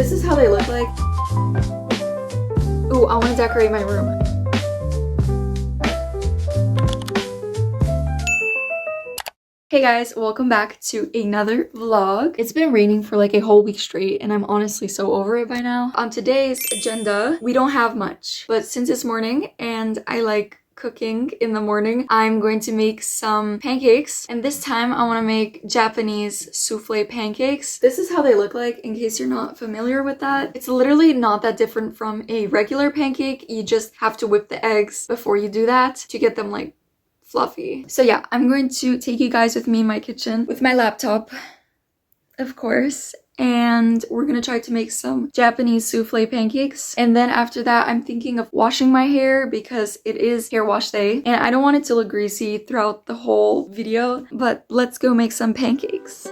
This is how they look like. Ooh, I want to decorate my room. Hey guys, welcome back to another vlog. It's been raining for like a whole week straight and I'm honestly so over it by now. On today's agenda, we don't have much, but since it's morning and I like cooking in the morning, I'm going to make some pancakes, and this time I want to make Japanese souffle pancakes. This is how they look like in case you're not familiar with that. It's literally not that different from a regular pancake. You just have to whip the eggs before you do that to get them like fluffy. So yeah, I'm going to take you guys with me in my kitchen with my laptop, of course, and we're gonna try to make some Japanese souffle pancakes. And then after that, I'm thinking of washing my hair because it is hair wash day and I don't want it to look greasy throughout the whole video, but let's go make some pancakes.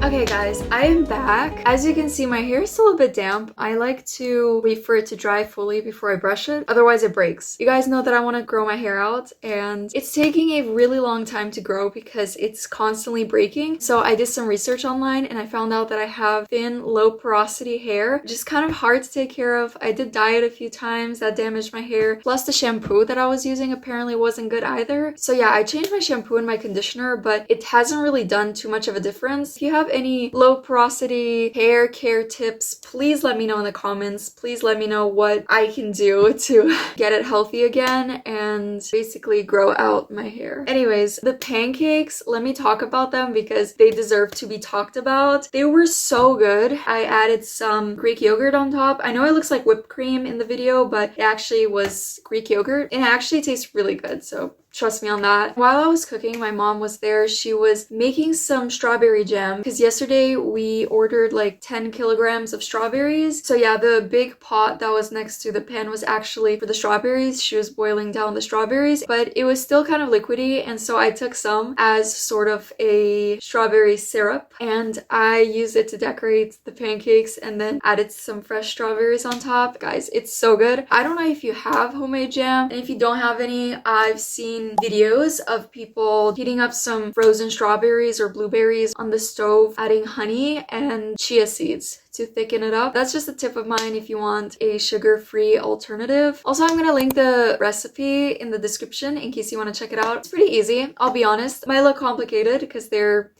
Okay guys, I am back. As you can see, my hair is still a bit damp. I like to wait for it to dry fully before I brush it, otherwise it breaks. You guys know that I want to grow my hair out and it's taking a really long time to grow because it's constantly breaking. So I did some research online and I found out that I have thin, low porosity hair, which is kind of hard to take care of. I did dye it a few times, that damaged my hair. Plus the shampoo that I was using apparently wasn't good either. So yeah, I changed my shampoo and my conditioner, but it hasn't really done too much of a difference. If you have any low porosity hair care tips, please let me know in the comments. Please let me know what I can do to get it healthy again and basically grow out my hair. Anyways, the pancakes, let me talk about them because they deserve to be talked about. They were so good. I added some Greek yogurt on top. I know it looks like whipped cream in the video, but it actually was Greek yogurt and it actually tastes really good, so trust me on that. While I was cooking, my mom was there. She was making some strawberry jam because yesterday we ordered like 10 kilograms of strawberries. So yeah, the big pot that was next to the pan was actually for the strawberries. She was boiling down the strawberries, but it was still kind of liquidy, and so I took some as sort of a strawberry syrup and I used it to decorate the pancakes and then added some fresh strawberries on top. Guys, it's so good. I don't know if you have homemade jam, and if you don't have any, I've seen videos of people heating up some frozen strawberries or blueberries on the stove, adding honey and chia seeds to thicken it up. That's just a tip of mine if you want a sugar-free alternative. Also, I'm gonna link the recipe in the description in case you want to check it out. It's pretty easy, I'll be honest. It might look complicated because they're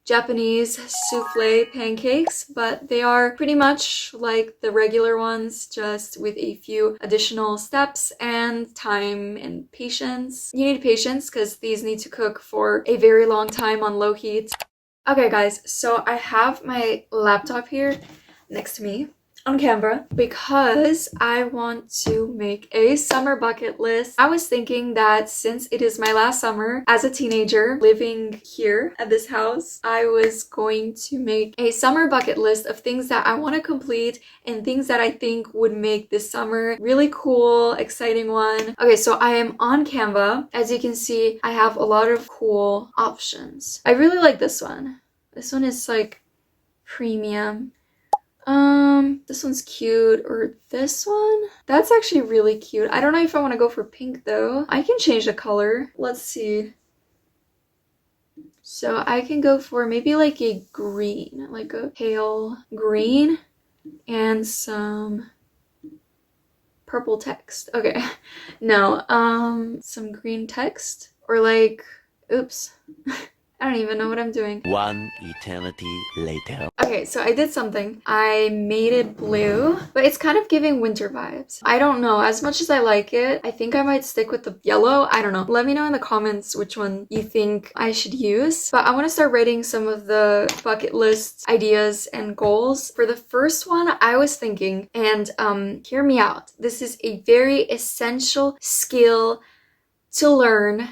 Japanese souffle pancakes, but they are pretty much like the regular ones, just with a few additional steps and time and patience. You need patience because these need to cook for a very long time on low heat. Okay guys, so I have my laptop here next to me. on Canva because I want to make a summer bucket list. I was thinking that since it is my last summer as a teenager living here at this house, I was going to make a summer bucket list of things that I want to complete and things that I think would make this summer really cool, exciting one. Okay, so I am on Canva. As you can see, I have a lot of cool options. I really like this one. This one is like premium. This one's cute, or this one? That's actually really cute. I don't know if I want to go for pink though. I can change the color. Let's see. So I can go for maybe like a green, like a pale green and some purple text. Okay. No, some green text or like, oops. I don't even know what I'm doing. One eternity later. Okay, so I did something. I made it blue, but it's kind of giving winter vibes. I don't know. As much as I like it, I think I might stick with the yellow. I don't know. Let me know in the comments which one you think I should use. But I want to start writing some of the bucket list ideas and goals. For the first one, I was thinking, and hear me out. This is a very essential skill to learn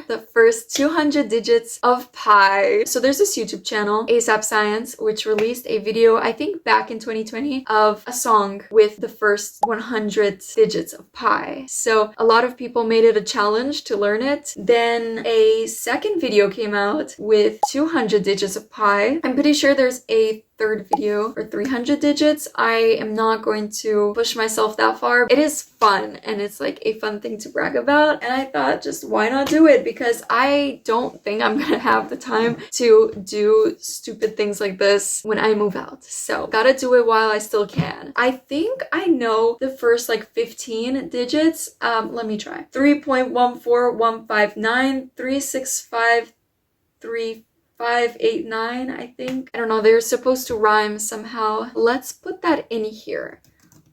the first 200 digits of pi. So there's this YouTube channel, ASAP Science, which released a video, I think back in 2020, of a song with the first 100 digits of pi. So a lot of people made it a challenge to learn it. Then a second video came out with 200 digits of pi. I'm pretty sure there's a third video for 300 digits. I am not going to push myself that far. It is fun and it's like a fun thing to brag about, and I thought just why not do it, because I don't think I'm gonna have the time to do stupid things like this when I move out. So gotta do it while I still can. I think I know the first like 15 digits. Let me try. 3.141593653 589, I think. I don't know, they're supposed to rhyme somehow. Let's put that in here.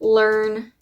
Learn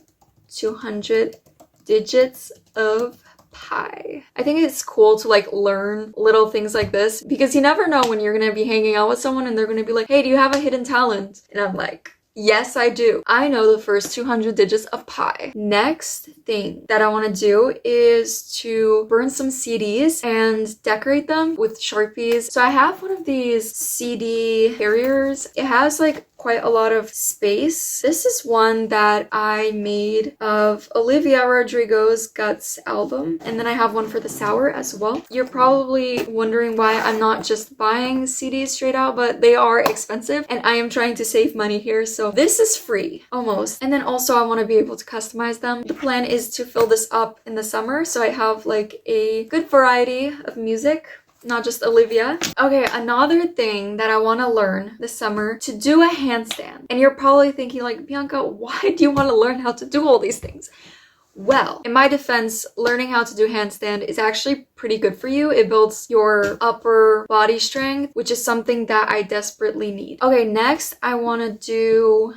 200 digits of pi. I think it's cool to like learn little things like this, because you never know when you're gonna be hanging out with someone and they're gonna be like, hey, do you have a hidden talent? And I'm like, yes, I do. I know the first 200 digits of pi. Next thing that I want to do is to burn some CDs and decorate them with Sharpies. So I have one of these CD carriers. It has like quite a lot of space. This is one that I made of Olivia Rodrigo's Guts album. And then I have one for The Sour as well. You're probably wondering why I'm not just buying CDs straight out, but they are expensive and I am trying to save money here. So this is free, almost. And then also I want to be able to customize them. The plan is to fill this up in the summer, so I have like a good variety of music, not just Olivia. Okay, another thing that I want to learn this summer, to do a handstand. And you're probably thinking like, Bianca, why do you want to learn how to do all these things? Well, in my defense, learning how to do handstand is actually pretty good for you. It builds your upper body strength, which is something that I desperately need. Okay, next I want to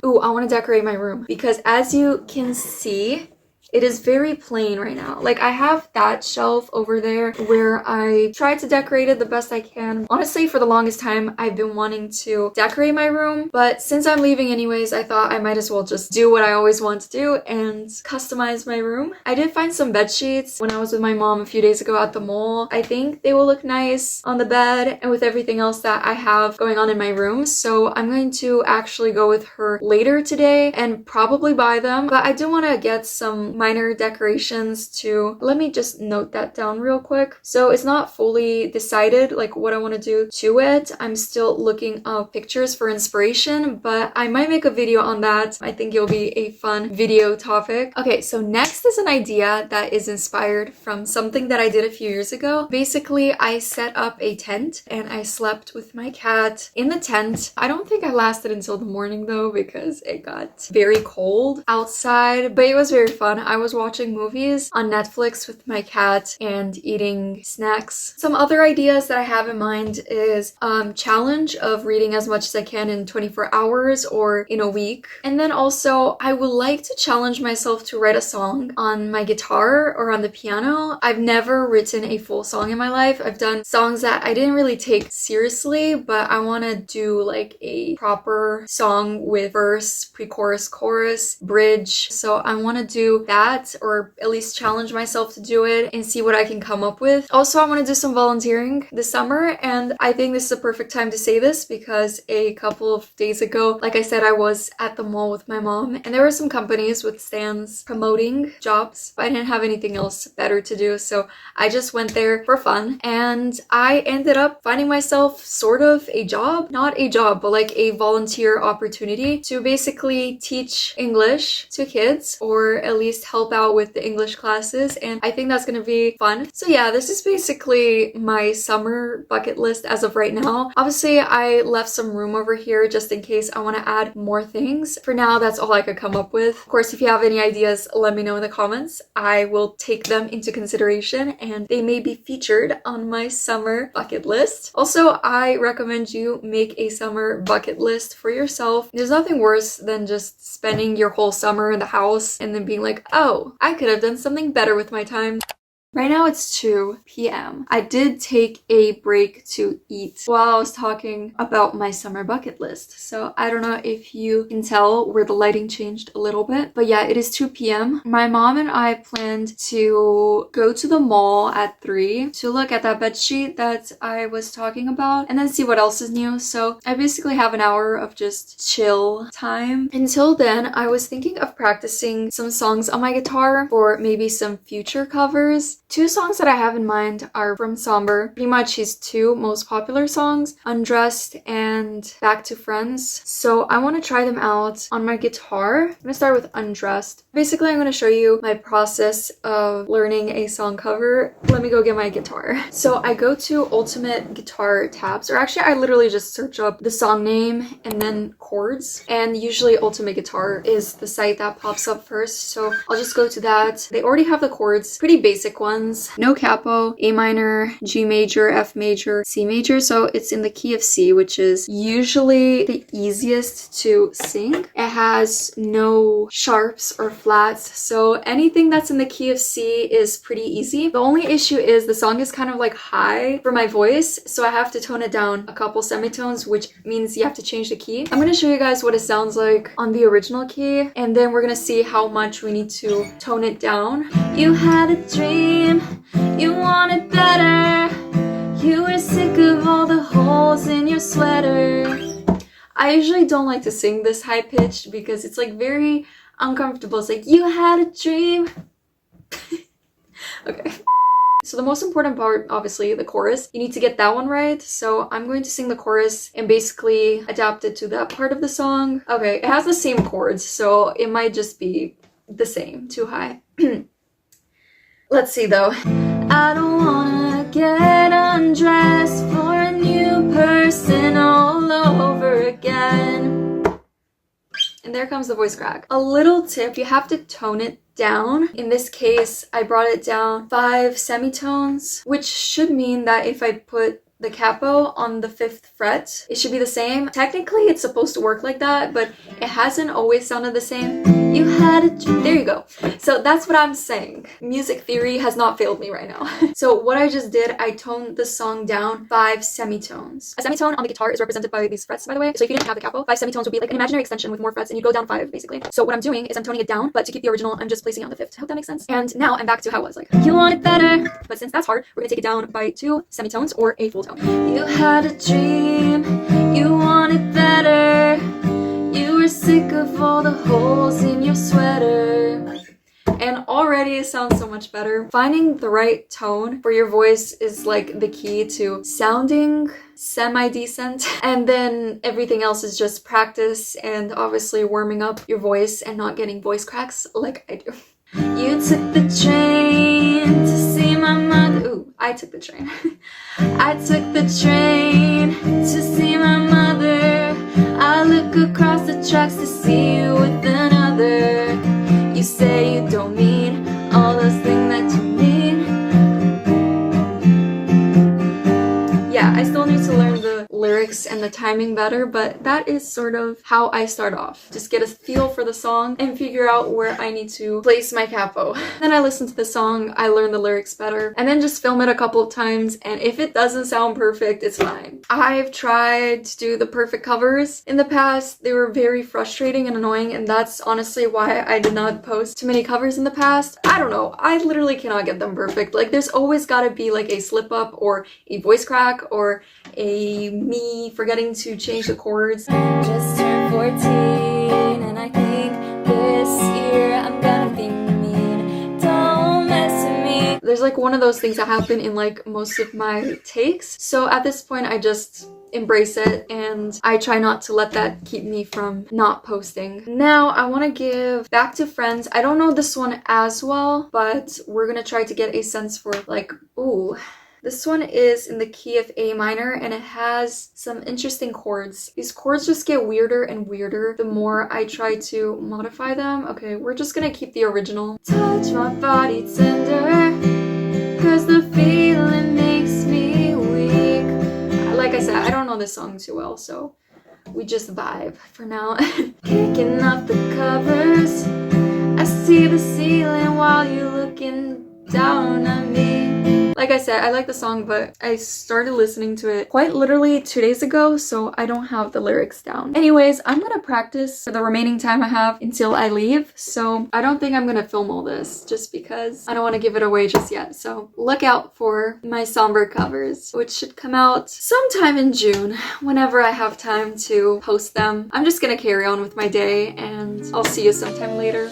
decorate my room, because as you can see, it is very plain right now. Like I have that shelf over there where I try to decorate it the best I can. Honestly, for the longest time, I've been wanting to decorate my room, but since I'm leaving anyways, I thought I might as well just do what I always want to do and customize my room. I did find some bed sheets when I was with my mom a few days ago at the mall. I think they will look nice on the bed and with everything else that I have going on in my room. So I'm going to actually go with her later today and probably buy them. But I do want to get some minor decorations too. Let me just note that down real quick. So it's not fully decided like what I want to do to it. I'm still looking up pictures for inspiration, but I might make a video on that. I think it'll be a fun video topic. Okay, so next is an idea that is inspired from something that I did a few years ago. Basically, I set up a tent and I slept with my cat in the tent. I don't think I lasted until the morning though, because it got very cold outside, but it was very fun. I was watching movies on Netflix with my cat and eating snacks. Some other ideas that I have in mind is challenge of reading as much as I can in 24 hours or in a week. And then also I would like to challenge myself to write a song on my guitar or on the piano. I've never written a full song in my life. I've done songs that I didn't really take seriously, but I want to do like a proper song with verse, pre-chorus, chorus, bridge. So I want to do that, or at least challenge myself to do it and see what I can come up with. Also, I want to do some volunteering this summer, and I think this is a perfect time to say this because a couple of days ago, like I said, I was at the mall with my mom and there were some companies with stands promoting jobs, but I didn't have anything else better to do, so I just went there for fun and I ended up finding myself sort of a job, not a job, but like a volunteer opportunity to basically teach English to kids, or at least help out with the English classes, and I think that's gonna be fun. So yeah, this is basically my summer bucket list as of right now. Obviously, I left some room over here just in case I want to add more things. For now, that's all I could come up with. Of course, if you have any ideas, let me know in the comments. I will take them into consideration and they may be featured on my summer bucket list. Also, I recommend you make a summer bucket list for yourself. There's nothing worse than just spending your whole summer in the house and then being like, oh, I could have done something better with my time. Right now it's 2 p.m. I did take a break to eat while I was talking about my summer bucket list. So I don't know if you can tell where the lighting changed a little bit. But yeah, it is 2 p.m. My mom and I planned to go to the mall at 3 to look at that bedsheet that I was talking about and then see what else is new. So I basically have an hour of just chill time. Until then, I was thinking of practicing some songs on my guitar for maybe some future covers. 2 songs that I have in mind are from Somber, pretty much his 2 most popular songs, Undressed and Back to Friends. So I want to try them out on my guitar. I'm going to start with Undressed. Basically, I'm going to show you my process of learning a song cover. Let me go get my guitar. So I go to Ultimate Guitar tabs, or actually I literally just search up the song name and then chords. And usually Ultimate Guitar is the site that pops up first. So I'll just go to that. They already have the chords, pretty basic ones. No capo, A minor, G major, F major, C major. So it's in the key of C, which is usually the easiest to sing. It has no sharps or flats. So anything that's in the key of C is pretty easy. The only issue is the song is kind of like high for my voice. So I have to tone it down a couple semitones, which means you have to change the key. I'm going to show you guys what it sounds like on the original key. And then we're going to see how much we need to tone it down. You had a dream. You wanted better. You were sick of all the holes in your sweater. I usually don't like to sing this high pitched because it's like very uncomfortable. It's like, you had a dream. Okay. So the most important part, obviously, the chorus. You need to get that one right. So I'm going to sing the chorus and basically adapt it to that part of the song. Okay, it has the same chords, so it might just be the same, too high. Let's see though. I don't wanna get undressed for a new person all over again. And there comes the voice crack. A little tip, you have to tone it down. In this case, I brought it down 5 semitones, which should mean that if I put the capo on the 5th fret, it should be the same. Technically, it's supposed to work like that, but it hasn't always sounded the same. You had a dream. There you go. So that's what I'm saying. Music theory has not failed me right now. So what I just did, I toned the song down 5 semitones. A semitone on the guitar is represented by these frets, by the way. So if you didn't have the capo, 5 semitones would be like an imaginary extension with more frets, and you go down 5, basically. So what I'm doing is I'm toning it down, but to keep the original, I'm just placing it on the 5th. I hope that makes sense. And now I'm back to how it was, like, you want it better. But since that's hard, we're gonna take it down by 2 semitones or a full tone. You had a dream, you wanted better. You were sick of all the holes in your sweater. And already it sounds so much better. Finding the right tone for your voice is like the key to sounding semi-decent. And then everything else is just practice and obviously warming up your voice and not getting voice cracks like I do. You took the train to see my mother. Ooh, I took the train. I took the train to see my mother. I look across the tracks to see you with another. You say you don't mean better, but that is sort of how I start off. Just get a feel for the song and figure out where I need to place my capo. Then I listen to the song, I learn the lyrics better, and then just film it a couple of times, and if it doesn't sound perfect, it's fine. I've tried to do the perfect covers in the past. They were very frustrating and annoying, and that's honestly why I did not post too many covers in the past. I don't know, I literally cannot get them perfect. Like, there's always gotta be like a slip up or a voice crack or a me forgetting to change the chords. Just turned 14 and I think this year I'm gonna be mean. Don't mess with me. There's like one of those things that happen in like most of my takes. So at this point I just embrace it and I try not to let that keep me from not posting. Now I want to give Back to Friends. I don't know this one as well, but we're gonna try to get a sense for like, ooh. This one is in the key of A minor and it has some interesting chords. These chords just get weirder and weirder the more I try to modify them. Okay, we're just gonna keep the original. Touch my body tender, cause the feeling makes me weak. Like I said, I don't know this song too well, so we just vibe for now. Kicking up the covers, I see the ceiling while you're looking down at me. Like I said, I like the song, but I started listening to it quite literally 2 days ago, so I don't have the lyrics down. Anyways, I'm gonna practice for the remaining time I have until I leave, so I don't think I'm gonna film all this just because I don't want to give it away just yet. So look out for my somber covers, which should come out sometime in June, whenever I have time to post them. I'm just gonna carry on with my day, and I'll see you sometime later.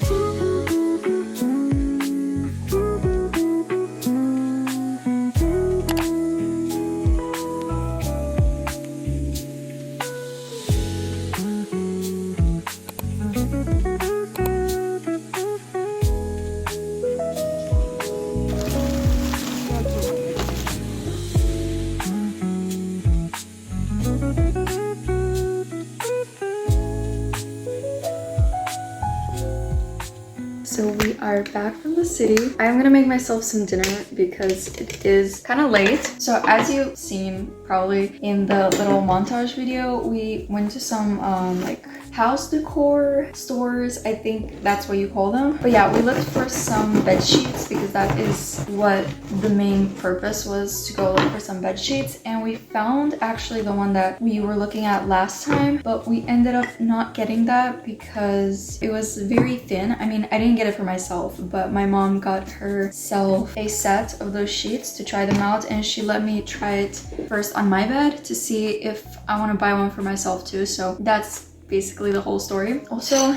So we are back from the city. I'm gonna make myself some dinner because it is kind of late. So as you've seen probably in the little montage video, we went to some like house decor stores. I think that's what you call them. But yeah, we looked for some bed sheets because that is what the main purpose was, to go look for some bed sheets. And we found actually the one that we were looking at last time, but we ended up not getting that because it was very thin. I mean, I didn't get it for myself, but my mom got herself a set of those sheets to try them out, and she let me try it first on my bed to see if I want to buy one for myself too. So that's basically the whole story. Also,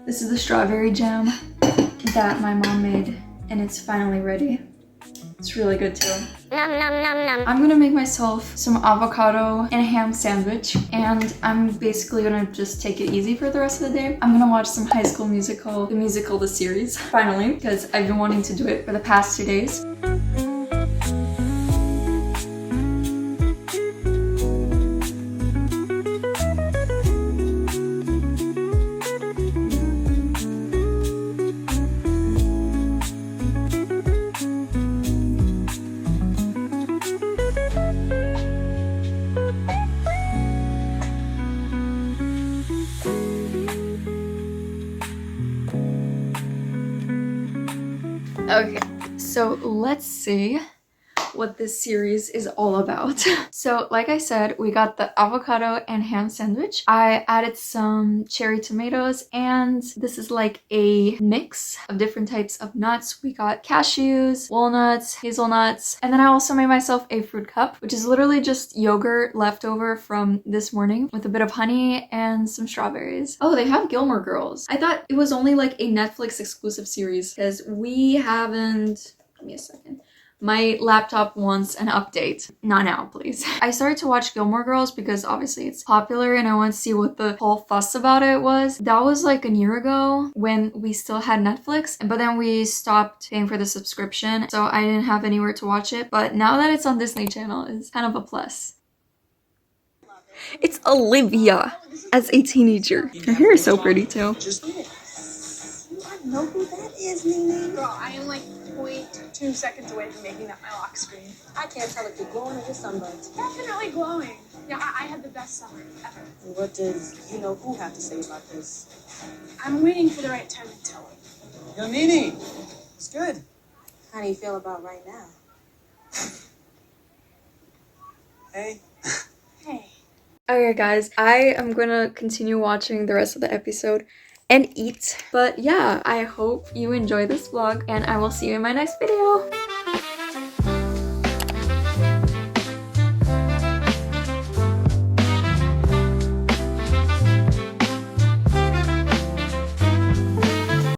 this is the strawberry jam that my mom made, and it's finally ready. It's really good too. I'm gonna make myself some avocado and ham sandwich, and I'm basically gonna just take it easy for the rest of the day. I'm gonna watch some High School Musical, the series, finally, because I've been wanting to do it for the past 2 days. Okay, so let's see what this series is all about. So like I said, we got the avocado and ham sandwich. I added some cherry tomatoes, and this is like a mix of different types of nuts. We got cashews, walnuts, hazelnuts, and then I also made myself a fruit cup, which is literally just yogurt left over from this morning with a bit of honey and some strawberries. Oh, they have Gilmore Girls. I thought it was only like a Netflix exclusive series because we haven't... Give me a second. My laptop wants an update. Not now, please. I started to watch Gilmore Girls because obviously it's popular and I want to see what the whole fuss about it was. That was like a year ago when we still had Netflix, but then we stopped paying for the subscription, so I didn't have anywhere to watch it. But now that it's on Disney Channel, it's kind of a plus. It's Olivia as a teenager. Her hair is so pretty too. I know who that is, Nene. Girl, I am like 0.2 seconds away from making that my lock screen. I can't tell if you're glowing or you're sunburned. Definitely glowing. Yeah, I had the best summer ever. And what does you know who have to say about this? I'm waiting for the right time to tell him. Yo, Nini, it's good. How do you feel about right now? Hey. Hey. Okay, guys, I am gonna continue watching the rest of the episode and eat. But yeah, I hope you enjoy this vlog, and I will see you in my next video.